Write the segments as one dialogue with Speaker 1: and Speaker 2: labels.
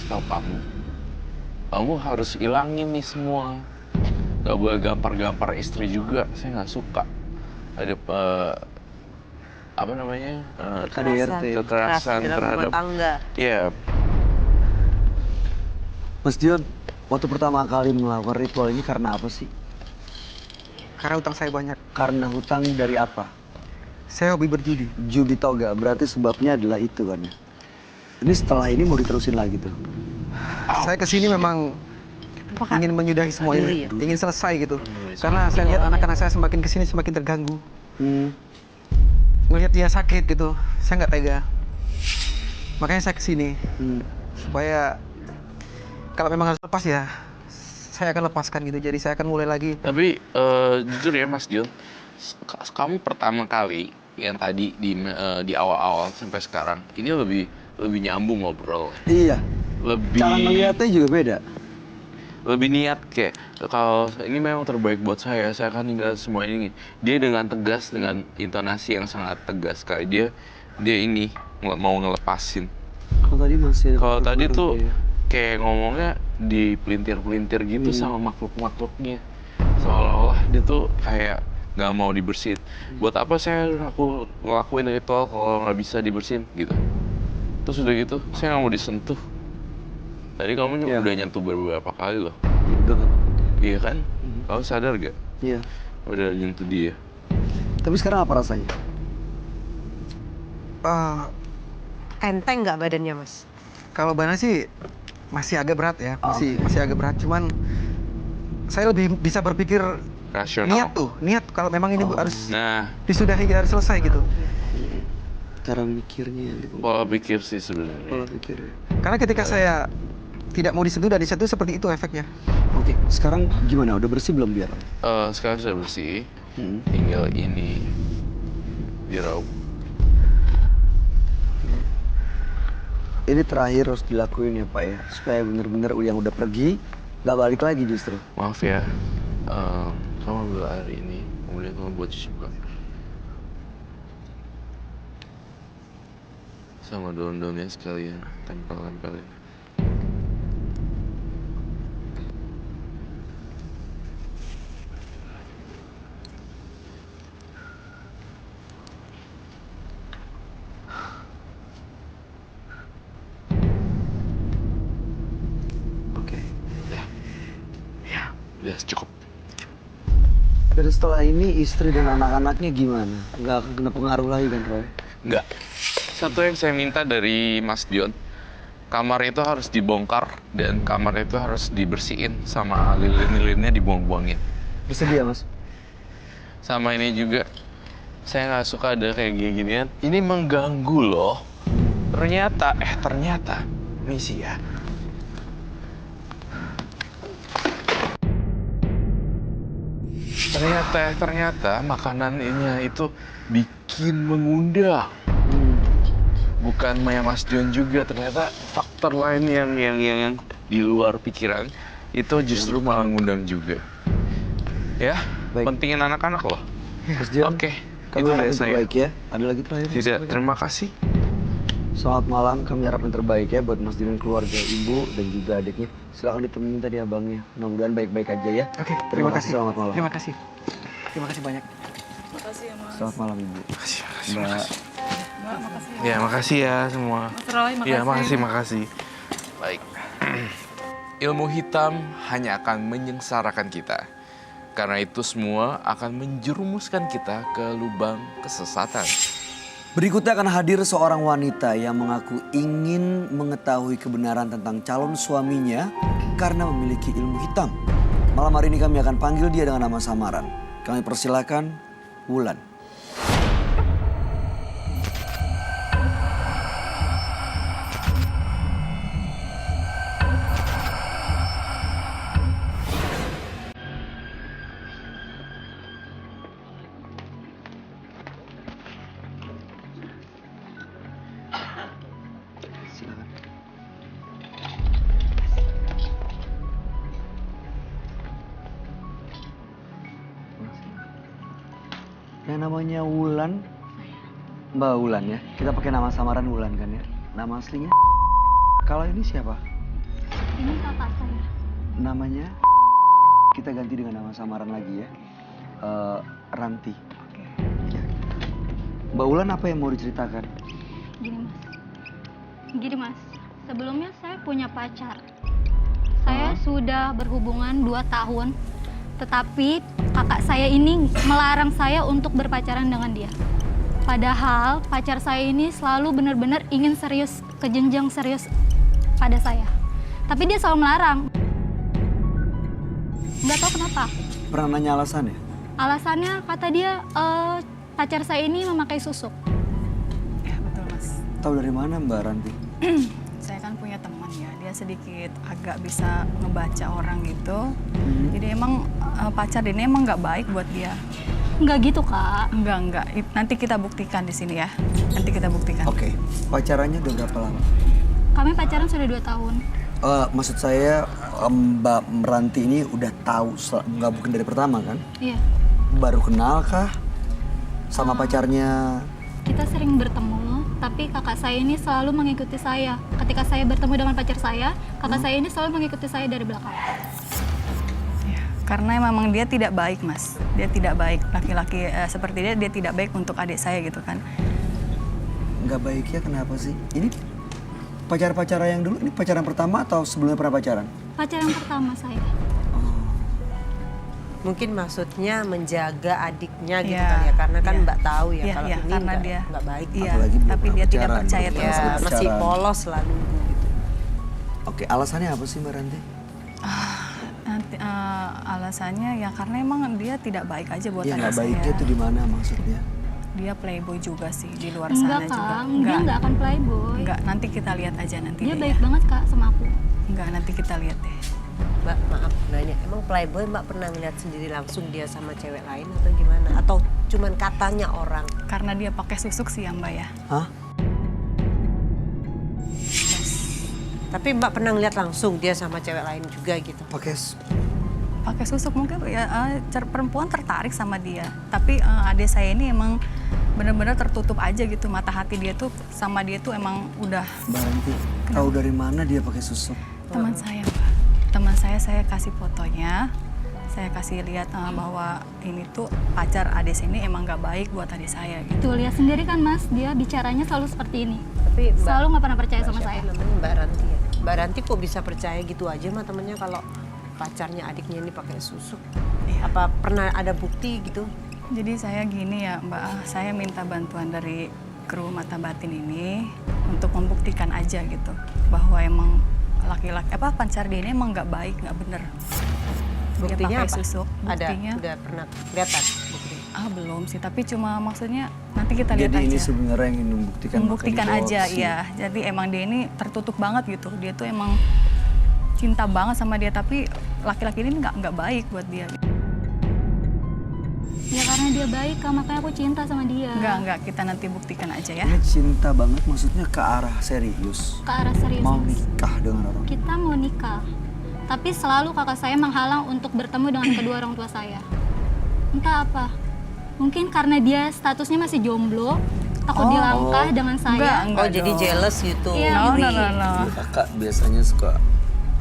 Speaker 1: tahu kamu harus ilangin nih semua. Gak boleh gampar-gampar istri juga, saya nggak suka. Ada apa namanya? Kekerasan terhadap
Speaker 2: tangga.
Speaker 1: Iya.
Speaker 3: Mas Dion, waktu pertama kali melakukan ritual ini karena apa sih?
Speaker 4: Karena utang saya banyak.
Speaker 3: Karena hutang dari apa?
Speaker 4: Saya hobi berjudi.
Speaker 3: Judi toga, berarti sebabnya adalah itu kan ya? Ini setelah ini mau diterusin lagi tuh?
Speaker 4: Saya kesini memang ingin menyudahi semua ini, ingin selesai gitu. Karena saya lihat anak-anak saya semakin kesini semakin terganggu. Ngelihat dia sakit gitu, saya nggak tega. Makanya saya kesini supaya kalau memang harus lepas ya, saya akan lepaskan gitu. Jadi saya akan mulai lagi.
Speaker 1: Tapi jujur ya Mas Dion, kamu pertama kali yang tadi di awal-awal sampai sekarang ini lebih nyambung ngobrol.
Speaker 3: Iya.
Speaker 1: Lebih
Speaker 3: Cara melihatnya juga beda.
Speaker 1: Lebih niat kayak kalau ini memang terbaik buat saya akan tinggal semua ini. Dia dengan tegas, dengan intonasi yang sangat tegas kayak dia ini mau ngelepasin. Kalau tadi tuh kayak ngomongnya dipelintir-pelintir gitu sama makhluk-makhluknya. Seolah-olah dia tuh kayak nggak mau dibersihin. Buat apa aku ngelakuin ritual kalau nggak bisa dibersihin gitu. Terus udah gitu, saya nggak mau disentuh. Tadi kamu udah nyentuh beberapa kali loh. Iya kan? Kamu sadar gak?
Speaker 3: Iya.
Speaker 1: Udah nyentuh dia.
Speaker 3: Tapi sekarang apa rasanya?
Speaker 2: Enteng nggak badannya, Mas?
Speaker 4: Kalau badan sih masih agak berat ya, masih agak berat. Cuman saya lebih bisa berpikir
Speaker 1: Rasional.
Speaker 4: niat kalau memang ini harus
Speaker 1: Nah,
Speaker 4: disudahi, harus selesai gitu.
Speaker 3: Cara mikirnya.
Speaker 1: pola pikir sih sebenarnya.
Speaker 3: Pola pikir.
Speaker 4: Karena ketika saya tidak mau disentuh dan disentuh seperti itu efeknya.
Speaker 3: Oke, sekarang gimana? Udah bersih belum biar?
Speaker 1: Sekarang sudah bersih. Tinggal ini diraup.
Speaker 3: Ini terakhir harus dilakuin ya Pak ya, supaya bener-bener yang udah pergi nggak balik lagi justru.
Speaker 1: Maaf ya, kamu ambil air ini, kemudian kamu buat cuci muka. Sama daun-daunnya sekalian, tempel-tempelin.
Speaker 3: Oke.
Speaker 1: Ya, udah cukup.
Speaker 3: Dan setelah ini istri dan anak-anaknya gimana? Nggak kena pengaruh lagi kan Roy?
Speaker 1: Enggak. Satu yang saya minta dari Mas Dion, kamar itu harus dibongkar dan kamar itu harus dibersihin sama lilin-lilinnya dibuang-buangin.
Speaker 3: Bersedia Mas?
Speaker 1: Sama ini juga, saya nggak suka ada kayak gini-ginian. Ini mengganggu loh. Ternyata, ini sih ya. Ternyata makanannya itu bikin mengundang. Bukan Maya Mas Dion juga, ternyata faktor lain yang di luar pikiran itu justru malah ngundang juga. Ya,
Speaker 3: Baik.
Speaker 1: pentingin anak-anak loh.
Speaker 3: Mas Dion,
Speaker 1: Oke,
Speaker 3: kami
Speaker 1: itu
Speaker 3: harap
Speaker 1: dari
Speaker 3: yang
Speaker 1: saya.
Speaker 3: terbaik ya. Ada lagi terakhir?
Speaker 1: Tidak, terima kasih.
Speaker 3: Selamat malam, kami harap yang terbaik ya buat Mas Dion, keluarga ibu dan juga adiknya. Silakan ditemenin tadi abangnya. Mudah-mudahan baik-baik aja ya.
Speaker 4: Oke, terima kasih.
Speaker 3: Selamat malam.
Speaker 4: Terima kasih banyak.
Speaker 5: Makasih ya, Mas.
Speaker 3: Selamat malam ibu.
Speaker 1: Makasih.
Speaker 5: Mbak, makasih ya.
Speaker 1: Ya, makasih ya semua.
Speaker 5: Mas Roy, makasih.
Speaker 1: Ya, makasih. Baik. Ilmu hitam hanya akan menyengsarakan kita. Karena itu semua akan menjerumuskan kita ke lubang kesesatan.
Speaker 3: Berikutnya akan hadir seorang wanita yang mengaku ingin mengetahui kebenaran tentang calon suaminya karena memiliki ilmu hitam. Malam hari ini kami akan panggil dia dengan nama samaran. Kami persilakan Wulan. Yang namanya Wulan, Mbak Wulan ya. Kita pakai nama samaran Wulan kan ya. Nama aslinya. Kalau ini siapa?
Speaker 6: Ini kakak saya.
Speaker 3: Namanya kita ganti dengan nama samaran lagi ya. Ranti. Ya. Mbak Ulan apa yang mau diceritakan?
Speaker 6: Gini mas, sebelumnya saya punya pacar. Saya sudah berhubungan 2 tahun, tetapi kakak saya ini melarang saya untuk berpacaran dengan dia. Padahal pacar saya ini selalu benar-benar ingin serius, ke jenjang serius pada saya. Tapi dia selalu melarang. Nggak tahu kenapa.
Speaker 3: Pernah nanya alasannya?
Speaker 6: Alasannya kata dia pacar saya ini memakai susuk.
Speaker 5: Ya betul mas.
Speaker 3: Tahu dari mana Mbak Ranti?
Speaker 5: Saya kan punya teman ya, dia sedikit agak bisa ngebaca orang gitu. Jadi emang pacar ini emang nggak baik buat dia.
Speaker 6: Nggak gitu kak.
Speaker 5: Enggak. Nanti kita buktikan di sini ya. Nanti kita buktikan.
Speaker 3: Oke. Pacarannya udah berapa lama?
Speaker 6: Kami pacaran sudah 2 tahun.
Speaker 3: Maksud saya Mbak Ranti ini udah tahu, nggak bukan dari pertama kan?
Speaker 6: Iya.
Speaker 3: Baru kenal kah sama pacarnya?
Speaker 6: Kita sering bertemu, tapi kakak saya ini selalu mengikuti saya. Ketika saya bertemu dengan pacar saya, kakak saya ini selalu mengikuti saya dari belakang.
Speaker 5: Ya, karena memang dia tidak baik mas. Dia tidak baik. Laki-laki seperti dia tidak baik untuk adik saya gitu kan.
Speaker 3: Nggak baiknya kenapa sih? Ini pacaran yang dulu, ini pacaran pertama atau sebelumnya pernah pacaran?
Speaker 6: Pacaran pertama saya.
Speaker 2: Mungkin maksudnya menjaga adiknya gitu
Speaker 5: Iya,
Speaker 2: kan ya, karena kan
Speaker 5: iya.
Speaker 2: Mbak tahu ya
Speaker 5: Iya,
Speaker 2: kalau
Speaker 5: iya,
Speaker 2: ini
Speaker 5: karena dia
Speaker 2: nggak baik.
Speaker 5: Iya,
Speaker 3: Apalagi belum
Speaker 5: tapi
Speaker 3: pernah
Speaker 5: dia tidak
Speaker 3: pacaran,
Speaker 5: percaya
Speaker 3: baru
Speaker 5: terus
Speaker 3: pernah
Speaker 2: Ya
Speaker 5: mas.
Speaker 2: masih
Speaker 3: pacaran.
Speaker 2: polos lah nunggu gitu.
Speaker 3: Oke, alasannya apa sih Mbak Ranti?
Speaker 5: Nanti alasannya ya karena emang dia tidak baik aja buat
Speaker 3: Dia
Speaker 5: adik
Speaker 3: nggak
Speaker 5: saya.
Speaker 3: baiknya tuh di mana maksudnya?
Speaker 5: Dia playboy juga sih di luar
Speaker 6: Enggak
Speaker 5: sana juga.
Speaker 6: kak, dia nggak akan playboy.
Speaker 5: Enggak, nanti kita lihat aja nanti
Speaker 6: Dia
Speaker 5: deh
Speaker 6: baik
Speaker 5: ya.
Speaker 6: banget kak sama aku.
Speaker 5: Enggak, nanti kita lihat deh.
Speaker 2: Mbak maaf nanya, emang playboy Mbak pernah ngeliat sendiri langsung dia sama cewek lain atau gimana? Atau cuman katanya orang?
Speaker 5: Karena dia pakai susuk sih ya Mbak ya.
Speaker 3: Hah?
Speaker 2: Tapi Mbak pernah ngeliat langsung dia sama cewek lain juga gitu?
Speaker 5: Pakai susuk mungkin ya perempuan tertarik sama dia. Tapi adik saya ini emang benar-benar tertutup aja gitu, mata hati dia tuh sama dia tuh emang udah
Speaker 3: Mbak Ranti, tahu dari mana dia pakai susuk?
Speaker 5: teman saya Mbak. Teman saya kasih fotonya. Saya kasih lihat bahwa ini tuh pacar adik ini emang nggak baik buat adik saya gitu.
Speaker 6: Tuh lihat sendiri kan mas, dia bicaranya selalu seperti ini.
Speaker 2: Tapi Mbak,
Speaker 6: Selalu nggak pernah percaya sama
Speaker 2: siapa
Speaker 6: saya.
Speaker 2: namanya Mbak Ranti ya? Mbak Ranti kok bisa percaya gitu aja sama temennya kalau pacarnya adiknya ini pakai susuk?
Speaker 5: Iya.
Speaker 2: Apa pernah ada bukti gitu?
Speaker 5: Jadi saya gini ya Mbak, saya minta bantuan dari kru mata batin ini untuk membuktikan aja gitu bahwa emang laki-laki pacar dia ini emang nggak baik, nggak bener. Dia
Speaker 2: Buktinya
Speaker 5: pakai
Speaker 2: apa?
Speaker 5: susuk. Buktinya
Speaker 2: Udah pernah kelihatan bukti?
Speaker 5: belum sih, tapi cuma maksudnya nanti kita lihat
Speaker 3: Jadi
Speaker 5: aja.
Speaker 3: ini sebenarnya yang ingin membuktikan.
Speaker 5: Membuktikan
Speaker 3: makanya
Speaker 5: aja,
Speaker 3: dibawa ke sini.
Speaker 5: iya. Jadi emang dia ini tertutup banget gitu. Dia tuh emang cinta banget sama dia, tapi laki-laki ini nggak baik buat dia.
Speaker 6: Ya karena dia baik kak, makanya aku cinta sama dia.
Speaker 5: Enggak, kita nanti buktikan aja ya.
Speaker 3: Ini cinta banget maksudnya ke arah serius.
Speaker 6: Ke arah serius
Speaker 3: Mau
Speaker 6: mas.
Speaker 3: nikah dengan orang.
Speaker 6: Kita mau nikah. Tapi selalu kakak saya menghalang untuk bertemu dengan kedua orang tua saya. Entah apa. Mungkin karena dia statusnya masih jomblo, takut dilangkah dengan saya.
Speaker 5: Enggak
Speaker 2: Oh jadi
Speaker 5: dong.
Speaker 2: jealous gitu?
Speaker 6: Iya.
Speaker 5: No.
Speaker 2: iri.
Speaker 3: Iya, kakak biasanya suka.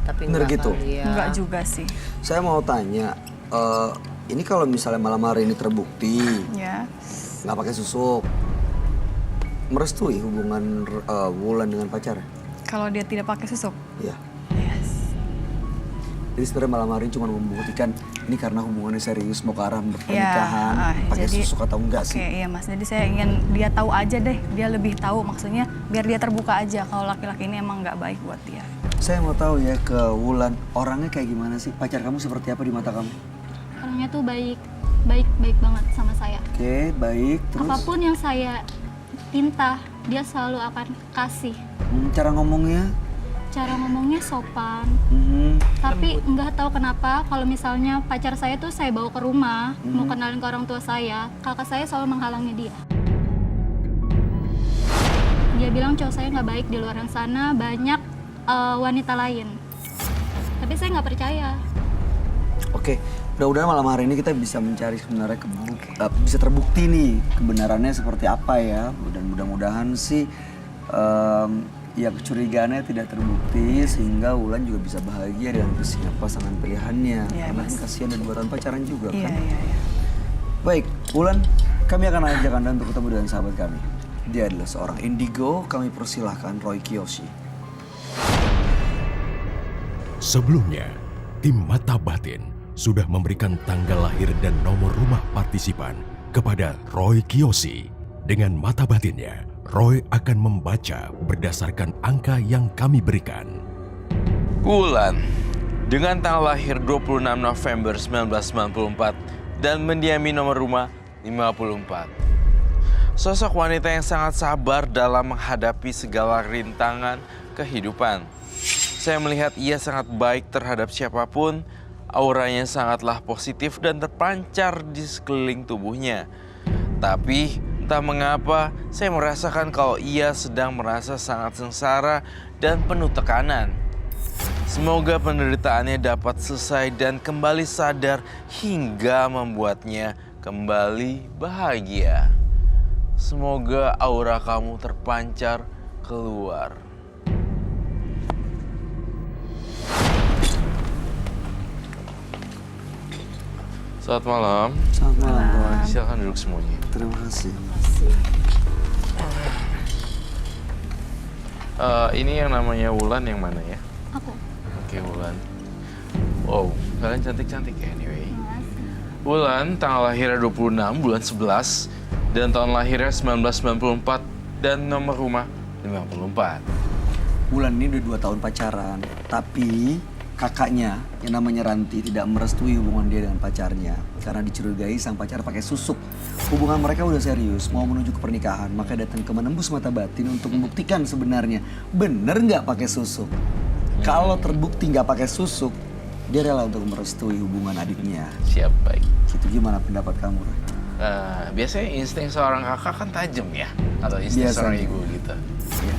Speaker 2: Tapi
Speaker 3: Bener
Speaker 2: enggak
Speaker 3: gitu?
Speaker 2: kali ya.
Speaker 5: Enggak juga sih.
Speaker 3: Saya mau tanya, ini kalau misalnya malam hari ini terbukti
Speaker 5: Ya.
Speaker 3: nggak pakai susuk, merestui hubungan Wulan dengan pacarnya?
Speaker 5: Kalau dia tidak pakai susuk.
Speaker 3: Iya.
Speaker 5: Yes.
Speaker 3: Jadi sebenarnya malam hari ini cuma membuktikan ini karena hubungannya serius mau ke arah pernikahan, pakai
Speaker 5: jadi-
Speaker 3: susuk atau enggak
Speaker 5: Oke,
Speaker 3: sih?
Speaker 5: iya Mas. Jadi saya ingin dia tahu aja deh. Dia lebih tahu maksudnya biar dia terbuka aja kalau laki-laki ini emang nggak baik buat dia.
Speaker 3: Saya mau tahu ya ke Wulan, orangnya kayak gimana sih? Pacar kamu seperti apa di mata kamu?
Speaker 6: Orangnya tuh baik banget sama saya.
Speaker 3: Oke, baik. Terus
Speaker 6: Apapun yang saya minta, dia selalu akan kasih.
Speaker 3: Cara ngomongnya?
Speaker 6: Cara ngomongnya sopan.
Speaker 3: Mhm.
Speaker 6: Tapi nggak tahu kenapa kalau misalnya pacar saya tuh saya bawa ke rumah, mau kenalin ke orang tua saya, kakak saya selalu menghalangi dia. Dia bilang cowok saya nggak baik di luar sana, banyak wanita lain. Tapi saya nggak percaya.
Speaker 3: Oke, mudah-mudahan malam hari ini kita bisa mencari sebenarnya bisa terbukti nih kebenarannya seperti apa ya. Dan mudah-mudahan sih ya kecurigaannya tidak terbukti sehingga Wulan juga bisa bahagia dengan usia pasangan pilihannya.
Speaker 5: Iya,
Speaker 3: Karena
Speaker 5: Mas.
Speaker 3: kan kasihan dan 2 tahun pacaran juga
Speaker 5: Iya,
Speaker 3: kan.
Speaker 5: iya, iya.
Speaker 3: Baik, Wulan, kami akan ajak Anda untuk ketemu dengan sahabat kami. Dia adalah seorang indigo, kami persilahkan Roy Kiyoshi.
Speaker 7: Sebelumnya, tim Mata Batin sudah memberikan tanggal lahir dan nomor rumah partisipan kepada Roy Kiyoshi. Dengan mata batinnya, Roy akan membaca berdasarkan angka yang kami berikan.
Speaker 1: Wulan, dengan tanggal lahir 26 November 1994 dan mendiami nomor rumah 54. Sosok wanita yang sangat sabar dalam menghadapi segala rintangan kehidupan. Saya melihat ia sangat baik terhadap siapapun, auranya sangatlah positif dan terpancar di sekeliling tubuhnya. Tapi entah mengapa saya merasakan kalau ia sedang merasa sangat sengsara dan penuh tekanan. Semoga penderitaannya dapat selesai dan kembali sadar hingga membuatnya kembali bahagia. Semoga aura kamu terpancar keluar. Selamat malam.
Speaker 3: Selamat malam, Roy.
Speaker 1: Silakan duduk semuanya.
Speaker 3: Terima kasih.
Speaker 1: Ini yang namanya Wulan yang mana ya?
Speaker 6: Aku.
Speaker 1: Oke, Wulan. Wow, kalian cantik-cantik ya anyway. Wulan, tanggal lahirnya 26 bulan 11 dan tahun lahirnya 1994 dan nomor rumah 54.
Speaker 3: Wulan ini udah 2 tahun pacaran, tapi kakaknya yang namanya Ranti tidak merestui hubungan dia dengan pacarnya karena dicurigai sang pacar pakai susuk. Hubungan mereka udah serius, mau menuju ke pernikahan, maka datang ke Menembus Mata Batin untuk membuktikan sebenarnya bener nggak pakai susuk. Kalau terbukti nggak pakai susuk, dia rela untuk merestui hubungan adiknya.
Speaker 1: Siap, baik.
Speaker 3: Itu gimana pendapat kamu, Roy?
Speaker 1: Biasanya insting seorang kakak kan tajam ya? Atau insting
Speaker 3: Biasanya.
Speaker 1: seorang ibu gitu.
Speaker 3: Iya.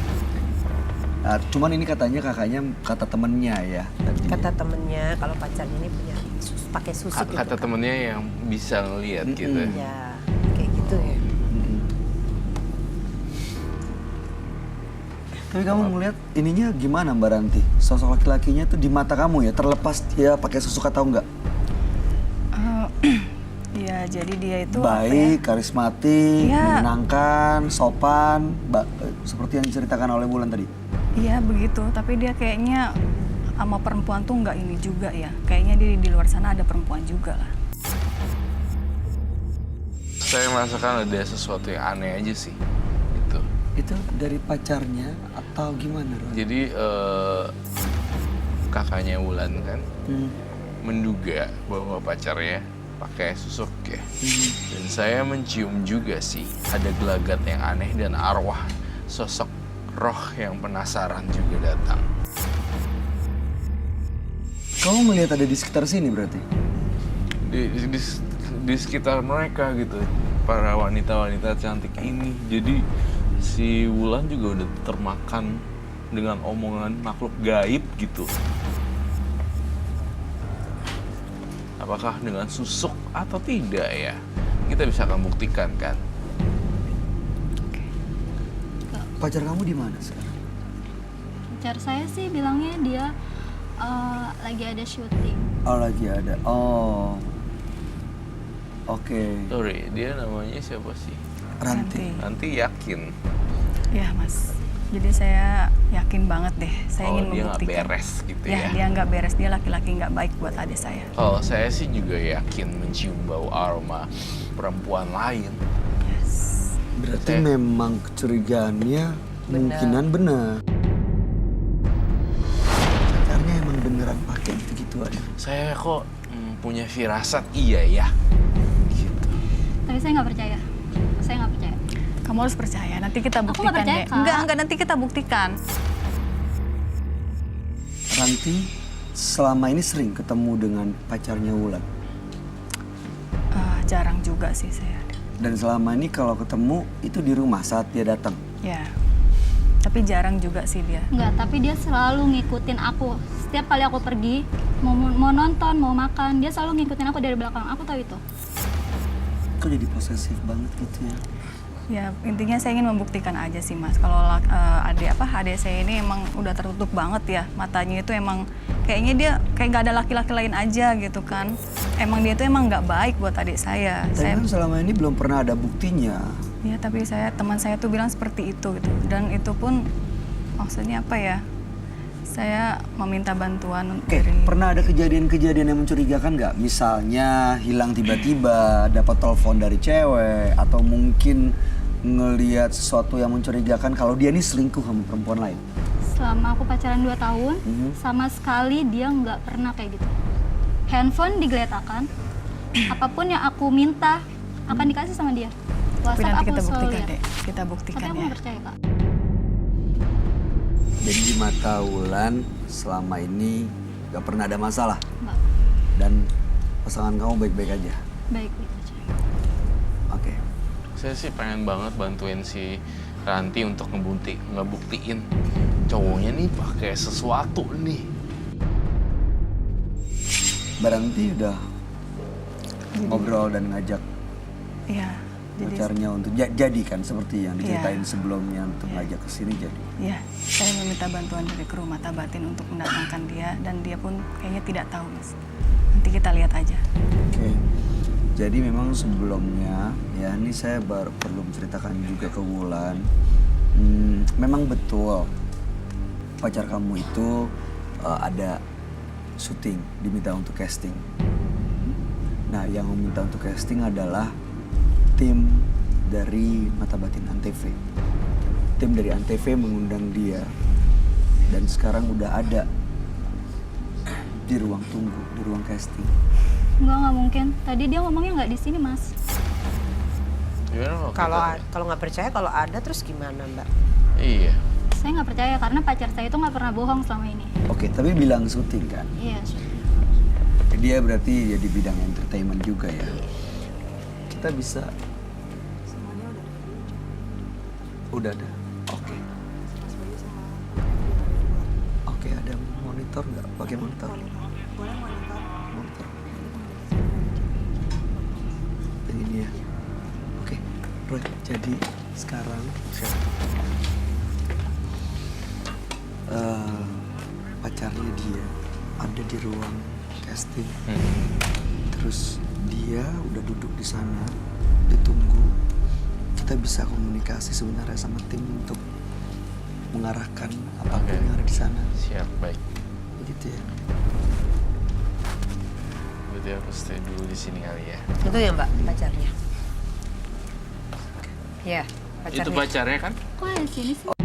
Speaker 3: Nah, cuman ini katanya kakaknya kata temennya ya tadi.
Speaker 2: Kata temennya kalau pacarnya ini punya pakai susuk gitu.
Speaker 1: Kata temennya yang bisa ngelihat gitu.
Speaker 2: Ya, kayak gitu ya.
Speaker 3: Tapi kamu ngeliat ininya gimana Mbak Ranti? Sosok laki-lakinya tuh di mata kamu ya, terlepas dia pakai susuk atau enggak?
Speaker 5: Ya, jadi dia itu apa ya?
Speaker 3: Baik, karismatik,
Speaker 5: Iya.
Speaker 3: menyenangkan, sopan, seperti yang diceritakan oleh Wulan tadi.
Speaker 5: Iya begitu, tapi dia kayaknya sama perempuan tuh nggak ini juga ya. Kayaknya di luar sana ada perempuan juga lah.
Speaker 1: Saya merasakan ada sesuatu yang aneh aja sih. Gitu.
Speaker 3: Itu dari pacarnya atau gimana, Roy?
Speaker 1: Jadi kakaknya Wulan kan
Speaker 3: Hmm.
Speaker 1: menduga bahwa pacarnya pakai susuk ya. Dan saya mencium juga sih ada gelagat yang aneh dan arwah sosok roh yang penasaran juga datang.
Speaker 3: Kamu melihat ada di sekitar sini berarti?
Speaker 1: Di sekitar mereka gitu, para wanita-wanita cantik ini. Jadi si Wulan juga udah termakan dengan omongan makhluk gaib gitu. Apakah dengan susuk atau tidak ya? Kita bisa akan buktikan kan.
Speaker 3: Pacar kamu di mana sekarang?
Speaker 6: Pacar saya sih bilangnya dia lagi ada syuting.
Speaker 3: Oh, lagi ada. Oh. Oke.
Speaker 1: Sorry, dia namanya siapa sih?
Speaker 3: Ranti.
Speaker 1: Nanti yakin.
Speaker 5: Ya mas, jadi saya yakin banget deh. Saya ingin
Speaker 1: Dia nggak
Speaker 5: membuktikan.
Speaker 1: beres gitu
Speaker 5: Ya,
Speaker 1: ya.
Speaker 5: dia nggak beres. Dia laki-laki nggak baik buat adik saya.
Speaker 1: Kalau saya sih juga yakin mencium bau aroma perempuan lain.
Speaker 3: Berarti
Speaker 1: Saya-
Speaker 3: memang kecurigaannya kemungkinan benar. Pacarnya emang beneran pakai gitu-gituan.
Speaker 1: Saya kok punya firasat iya ya. Gitu.
Speaker 6: Tapi saya nggak percaya. Saya nggak percaya.
Speaker 5: Kamu harus percaya. Nanti kita
Speaker 6: Aku nggak
Speaker 5: buktikan
Speaker 6: percaya,
Speaker 5: deh.
Speaker 6: Kak.
Speaker 5: Enggak. Nanti kita buktikan.
Speaker 3: Ranti selama ini sering ketemu dengan pacarnya Wulan.
Speaker 5: Jarang juga sih saya.
Speaker 3: Dan selama ini kalau ketemu itu di rumah saat dia datang.
Speaker 5: Ya, tapi jarang juga sih dia.
Speaker 6: Enggak, tapi dia selalu ngikutin aku. Setiap kali aku pergi, mau nonton, mau makan, dia selalu ngikutin aku dari belakang. Aku tahu itu.
Speaker 3: Kok jadi posesif banget gitu ya?
Speaker 5: Ya intinya saya ingin membuktikan aja sih Mas, kalau adik saya ini emang udah tertutup banget ya matanya, itu emang kayaknya dia kayak nggak ada laki-laki lain aja gitu kan. Emang dia itu emang nggak baik buat adik saya.
Speaker 3: Tapi kan selama ini belum pernah ada buktinya.
Speaker 5: Ya tapi teman saya tuh bilang seperti itu gitu, dan itu pun maksudnya apa ya? Saya meminta bantuan
Speaker 3: Oke,
Speaker 5: dari.
Speaker 3: pernah ada kejadian-kejadian yang mencurigakan nggak? Misalnya hilang tiba-tiba, dapat telepon dari cewek, atau mungkin ngelihat sesuatu yang mencurigakan kalau dia ini selingkuh sama perempuan lain.
Speaker 6: Selama aku pacaran 2 tahun, sama sekali dia nggak pernah kayak gitu. Handphone digeletakkan, apapun yang aku minta akan dikasih sama dia.
Speaker 5: Tapi
Speaker 6: WhatsApp
Speaker 5: nanti
Speaker 6: aku
Speaker 5: kita
Speaker 6: selalu
Speaker 5: buktikan
Speaker 6: lihat.
Speaker 5: deh, kita
Speaker 6: Tapi
Speaker 5: buktikan
Speaker 6: aku
Speaker 5: ya.
Speaker 6: nggak percaya Kak.
Speaker 3: Jadi di mata Wulan selama ini nggak pernah ada masalah.
Speaker 6: Nggak.
Speaker 3: Dan pasangan kamu baik-baik aja.
Speaker 6: Baik-baik aja.
Speaker 3: Oke.
Speaker 1: Saya sih pengen banget bantuin si Ranti untuk ngebuktiin cowoknya nih pakai sesuatu nih.
Speaker 3: Berarti udah ngobrol dan ngajak
Speaker 5: Iya. Jadi
Speaker 3: pacarnya untuk jadi kan seperti yang diceritain
Speaker 5: Iya.
Speaker 3: sebelumnya untuk ngajak ke sini jadi.
Speaker 5: ya, saya meminta bantuan dari kru Mata Batin untuk mendatangkan dia, dan dia pun kayaknya tidak tahu Mas. Nanti kita lihat aja.
Speaker 3: Oke. Jadi memang sebelumnya ya ini saya baru perlu menceritakan juga ke Wulan. Memang betul pacar kamu itu ada syuting, diminta untuk casting. Nah, yang meminta untuk casting adalah tim dari Mata Batin Antv. Tim dari Antv mengundang dia dan sekarang udah ada di ruang tunggu, di ruang casting.
Speaker 6: Nggak mungkin. Tadi dia ngomongnya nggak di sini Mas.
Speaker 1: Gimana
Speaker 2: Kalau nggak percaya, kalau ada terus gimana Mbak?
Speaker 1: Iya.
Speaker 6: Saya nggak percaya karena pacar saya itu nggak pernah bohong selama ini.
Speaker 3: Oke, tapi bilang syuting kan?
Speaker 6: Iya.
Speaker 3: Dia berarti ya di bidang entertainment juga ya. Kita bisa. Udah ada. Oke. Oke, ada monitor nggak? Pakai monitor. Monitor. Ini ya. Oke, Roy. Jadi sekarang pacarnya dia ada di ruang casting. Terus dia udah duduk di sana, ditunggu. Kita bisa komunikasi sebenarnya sama tim untuk mengarahkan apapun yang ada di sana.
Speaker 1: Siap, baik.
Speaker 3: Begitu ya.
Speaker 1: Berarti aku stay dulu di sini kali ya.
Speaker 2: Itu ya Mbak pacarnya. Ya, pacarnya.
Speaker 1: Itu pacarnya kan?
Speaker 6: Kok ada di sini sih?